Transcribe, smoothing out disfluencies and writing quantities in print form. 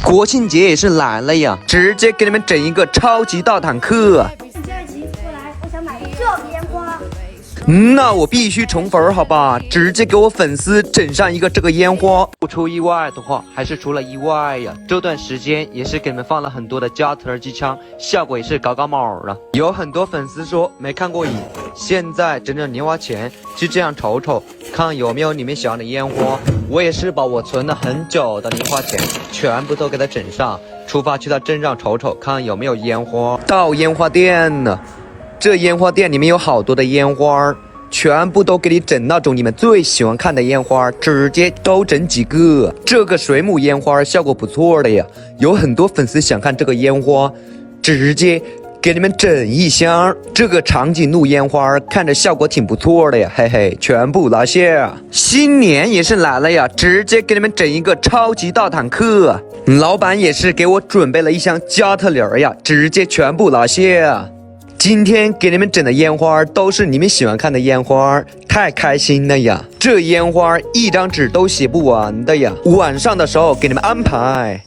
国庆节也是来了呀，直接给你们整一个超级大坦克。第二集过来，我想买这个烟花。那我必须宠粉好吧，直接给我粉丝整上一个这个烟花。不出意外的话，还是出了意外呀。这段时间也是给你们放了很多的加特尔机枪，效果也是高高毛了。有很多粉丝说没看过瘾，现在整整零花钱去这样瞅瞅，看有没有你们喜欢的烟花。我也是把我存了很久的零花钱全部都给它整上，出发去到镇上瞅瞅，看有没有烟花。到烟花店了。这烟花店里面有好多的烟花，全部都给你整那种你们最喜欢看的烟花，直接都整几个。这个水母烟花效果不错的呀，有很多粉丝想看这个烟花，直接给你们整一箱。这个长颈鹿烟花看着效果挺不错的呀，嘿嘿，全部拿下。新年也是来了呀，直接给你们整一个超级大坦克。老板也是给我准备了一箱加特林呀，直接全部拿下。今天给你们整的烟花都是你们喜欢看的烟花，太开心了呀！这烟花一张纸都写不完的呀，晚上的时候给你们安排。